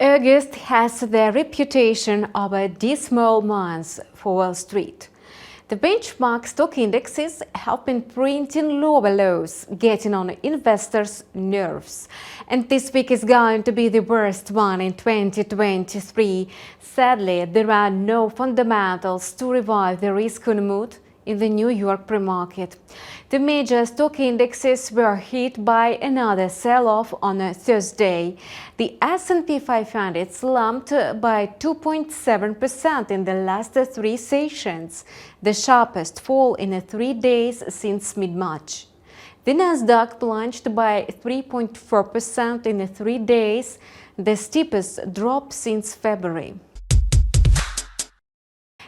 August has the reputation of a dismal month for Wall Street. The benchmark stock indexes have been printing lower lows, getting on investors' nerves. And this week is going to be the worst one in 2023. Sadly, there are no fundamentals to revive the risk-on mood in the New York pre-market. The major stock indexes were hit by another sell-off on a Thursday. The S&P 500 slumped by 2.7% in the last 3 sessions, the sharpest fall in 3 days since mid-March. The Nasdaq plunged by 3.4% in 3 days, the steepest drop since February.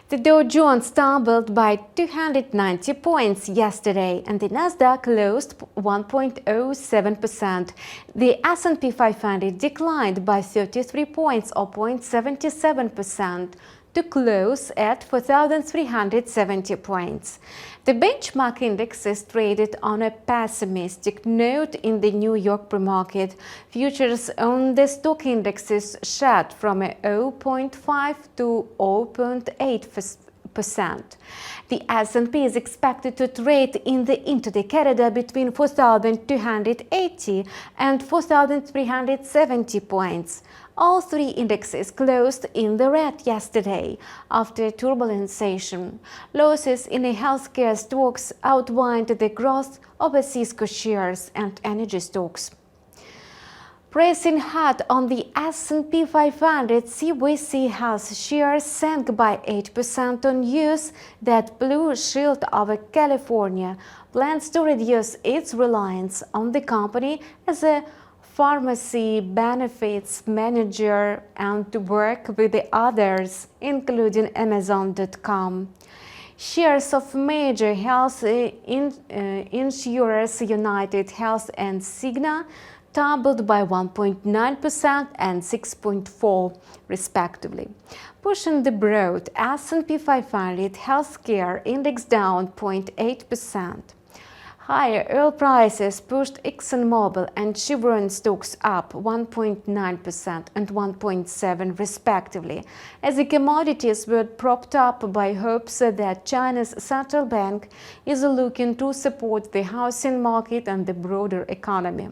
The Dow Jones tumbled by 290 points yesterday and the Nasdaq lost 1.07%. The S&P 500 declined by 33 points or 0.77% to close at 4,370 points. The benchmark indexes traded on a pessimistic note in the New York pre-market. Futures on the stock indexes shot from a 0.5 to 0.8%. The S&P is expected to trade in the intraday corridor between 4,280 and 4,370 points. All 3 indexes closed in the red yesterday after a turbulent session. Losses in the healthcare stocks outlined the growth of Cisco shares and energy stocks. Pressing hard on the S&P 500, CBC Health shares sank by 8% on news that Blue Shield of California plans to reduce its reliance on the company as a pharmacy benefits manager and to work with the others, including Amazon.com. Shares of major health insurers United Health and Cigna tumbled by 1.9% and 6.4% respectively, pushing the broad S&P 500 healthcare index down 0.8%. Higher oil prices pushed ExxonMobil and Chevron stocks up 1.9% and 1.7% respectively, as the commodities were propped up by hopes that China's central bank is looking to support the housing market and the broader economy.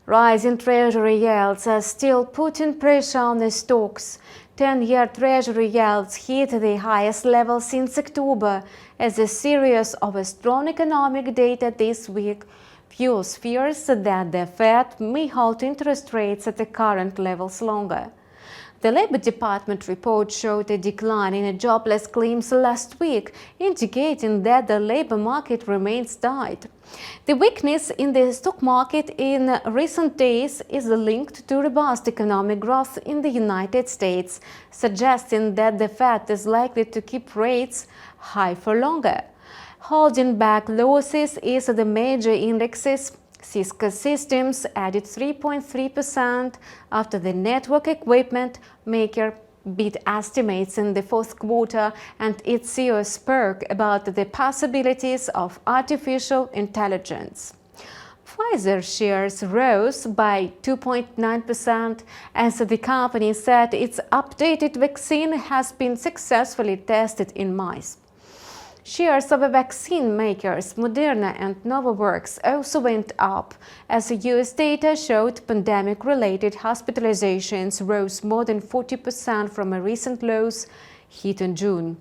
Rising treasury yields are still putting pressure on the stocks. 10-year treasury yields hit the highest level since October as a series of strong economic data this week fuels fears that the Fed may hold interest rates at the current levels longer. The Labor Department report showed a decline in jobless claims last week, indicating that the labor market remains tight. The weakness in the stock market in recent days is linked to robust economic growth in the United States, suggesting that the Fed is likely to keep rates high for longer. Holding back losses is the major indexes. Cisco Systems added 3.3% after the network equipment maker beat estimates in the fourth quarter and its CEO spoke about the possibilities of artificial intelligence. Pfizer shares rose by 2.9% as the company said its updated vaccine has been successfully tested in mice. Shares of vaccine makers Moderna and Novavax also went up, as US data showed pandemic-related hospitalizations rose more than 40% from a recent lows hit in June.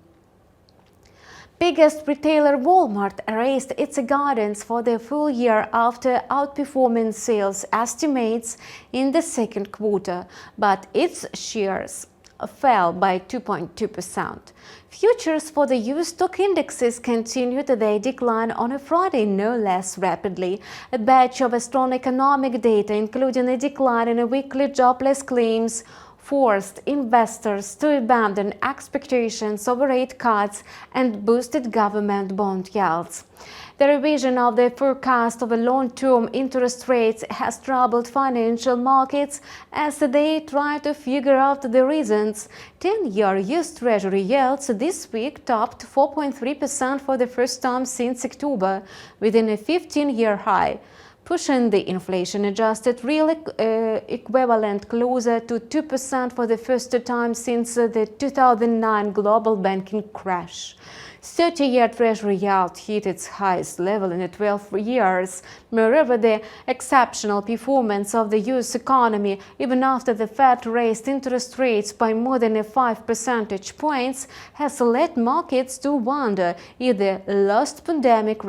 Biggest retailer Walmart raised its guidance for the full year after outperforming sales estimates in the second quarter, but its shares fell by 2.2%. Futures for the US stock indexes continued their decline on a Friday no less rapidly. A batch of strong economic data, including a decline in weekly jobless claims, forced investors to abandon expectations of rate cuts and boosted government bond yields. The revision of the forecast of long-term interest rates has troubled financial markets as they try to figure out the reasons. 10-year US Treasury yields this week topped 4.3% for the first time since October, within a 15-year high, pushing the inflation-adjusted real equivalent closer to 2% for the first time since the 2009 global banking crash. 30-year Treasury yield hit its highest level in 12 years. Moreover, the exceptional performance of the U.S. economy, even after the Fed raised interest rates by more than 5 percentage points, has led markets to wonder if the lost pandemic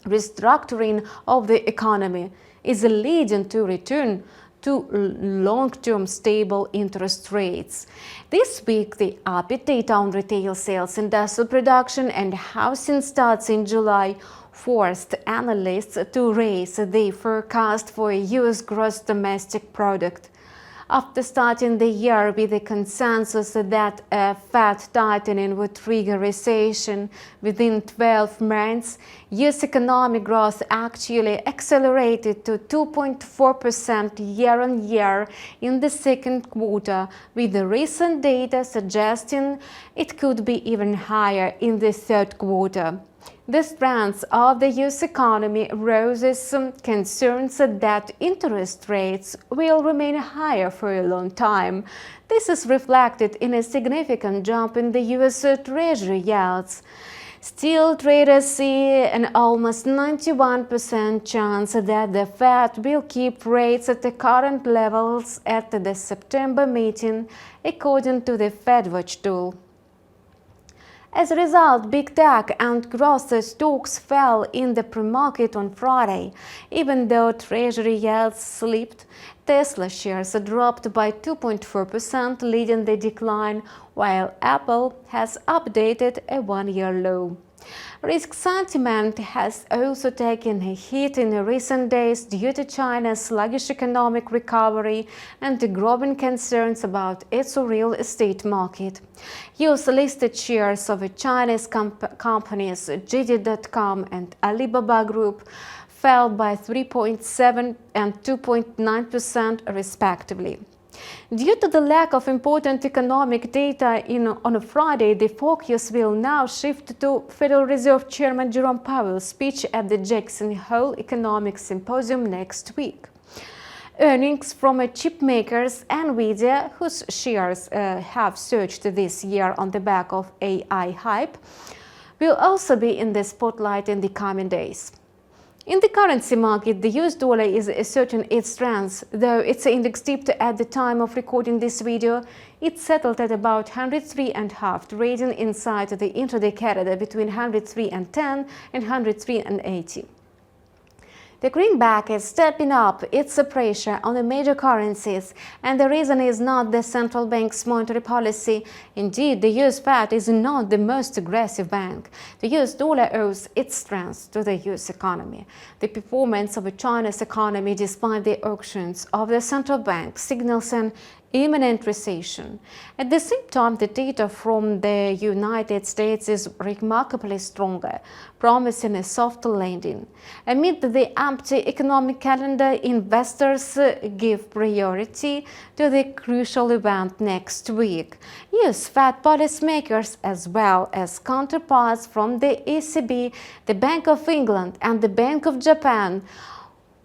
restructuring of the economy is leading to return to long-term stable interest rates. This week, the upbeat data on retail sales, industrial production and housing starts in July forced analysts to raise their forecast for U.S. gross domestic product. After starting the year with the consensus that a Fed tightening would trigger recession within 12 months, U.S. economic growth actually accelerated to 2.4% year-on-year in the second quarter, with the recent data suggesting it could be even higher in the third quarter. The strength of the U.S. economy raises concerns that interest rates will remain higher for a long time. This is reflected in a significant jump in the U.S. Treasury yields. Still, traders see an almost 91% chance that the Fed will keep rates at the current levels at the September meeting, according to the FedWatch tool. As a result, big tech and growth stocks fell in the pre-market on Friday. Even though Treasury yields slipped, Tesla shares dropped by 2.4%, leading the decline, while Apple has updated a one-year low. Risk sentiment has also taken a hit in recent days due to China's sluggish economic recovery and the growing concerns about its real estate market. US-listed shares of Chinese companies JD.com and Alibaba Group fell by 3.7% and 2.9% respectively. Due to the lack of important economic data on a Friday, the focus will now shift to Federal Reserve Chairman Jerome Powell's speech at the Jackson Hole Economic Symposium next week. Earnings from chip makers NVIDIA, whose shares have surged this year on the back of AI hype, will also be in the spotlight in the coming days. In the currency market, the US dollar is asserting its strength. Though its index dipped at the time of recording this video, it settled at about 103.5, trading inside the intraday CAD between 103.10 and 103.80. The greenback is stepping up its pressure on the major currencies, and the reason is not the central bank's monetary policy. Indeed, the US Fed is not the most aggressive bank. The US dollar owes its strength to the US economy. The performance of China's economy, despite the actions of the central bank, signals an imminent recession. At the same time, the data from the United States is remarkably stronger, promising a soft landing. Amid the empty economic calendar, investors give priority to the crucial event next week. US Fed policymakers, as well as counterparts from the ECB, the Bank of England and the Bank of Japan,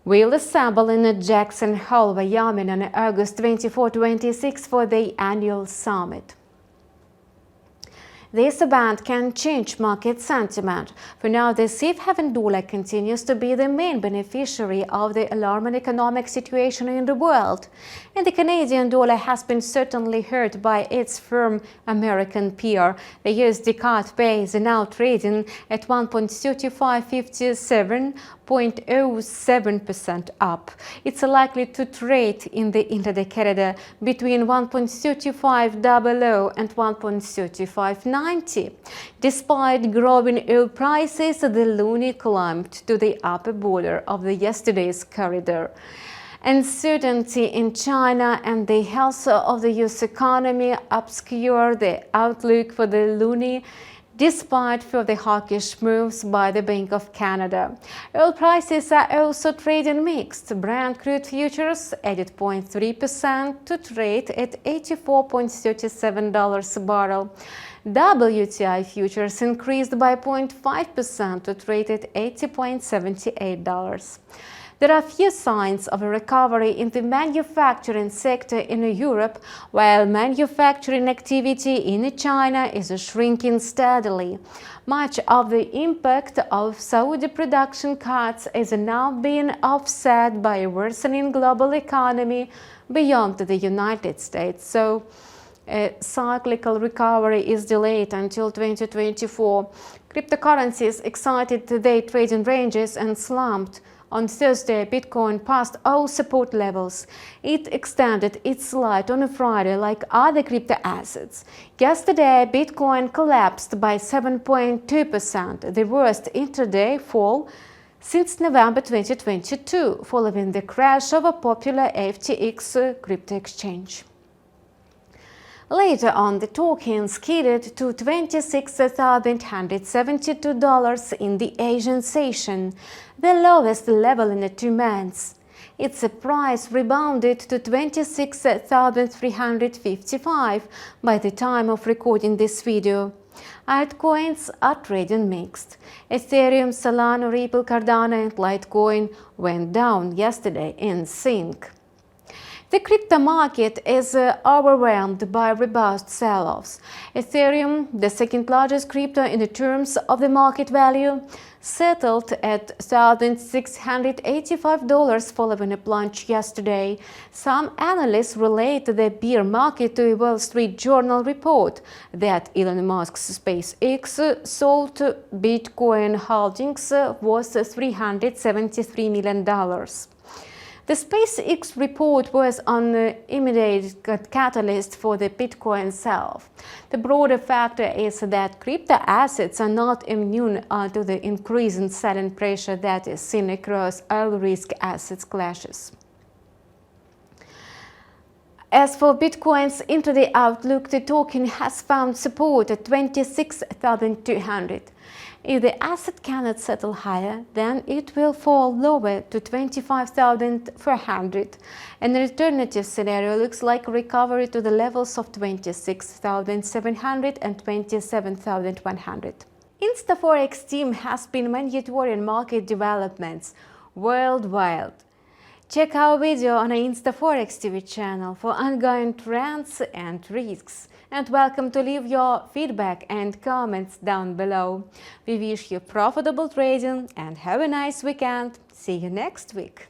will assemble in Jackson Hole, Wyoming on August 24-26 for the annual summit. This event can change market sentiment. For now, the safe haven dollar continues to be the main beneficiary of the alarming economic situation in the world, and the Canadian dollar has been certainly hurt by its firm American peer. The USD CAD pair is now trading at 1.3557, 0.07% up. It's likely to trade in the intraday CAD between 1.3500 and 1.3590. Despite growing oil prices, the loonie climbed to the upper border of yesterday's corridor. Uncertainty in China and the health of the US economy obscure the outlook for the loonie despite further hawkish moves by the Bank of Canada. Oil prices are also trading mixed. Brent crude futures added 0.3% to trade at $84.37 a barrel. WTI futures increased by 0.5% to trade at $80.78. There are few signs of a recovery in the manufacturing sector in Europe, while manufacturing activity in China is shrinking steadily. Much of the impact of Saudi production cuts is now being offset by a worsening global economy beyond the United States. So, a cyclical recovery is delayed until 2024. Cryptocurrencies excited their trading ranges and slumped. On Thursday, Bitcoin passed all support levels. It extended its slide on a Friday like other crypto assets. Yesterday, Bitcoin collapsed by 7.2%, the worst intraday fall since November 2022, following the crash of a popular FTX crypto exchange. Later on, the token skidded to $26,172 in the Asian session, the lowest level in 2 months. Its price rebounded to $26,355 by the time of recording this video. Altcoins are trading mixed. Ethereum, Solana, Ripple, Cardano and Litecoin went down yesterday in sync. The crypto market is overwhelmed by robust sell-offs. Ethereum, the second largest crypto in terms of the market value, settled at $1,685 following a plunge yesterday. Some analysts relate the bear market to a Wall Street Journal report that Elon Musk's SpaceX sold Bitcoin holdings worth $373 million. The SpaceX report was an immediate catalyst for the Bitcoin sell-off. The broader factor is that crypto assets are not immune to the increasing selling pressure that is seen across all risk assets classes. As for Bitcoin's intraday outlook, the token has found support at 26,200. If the asset cannot settle higher, then it will fall lower to 25,400. An alternative scenario looks like a recovery to the levels of 26,700 and 27,100. InstaForex team has been monitoring market developments worldwide. Check our video on our InstaForex TV channel for ongoing trends and risks. And welcome to leave your feedback and comments down below. We wish you profitable trading and have a nice weekend. See you next week.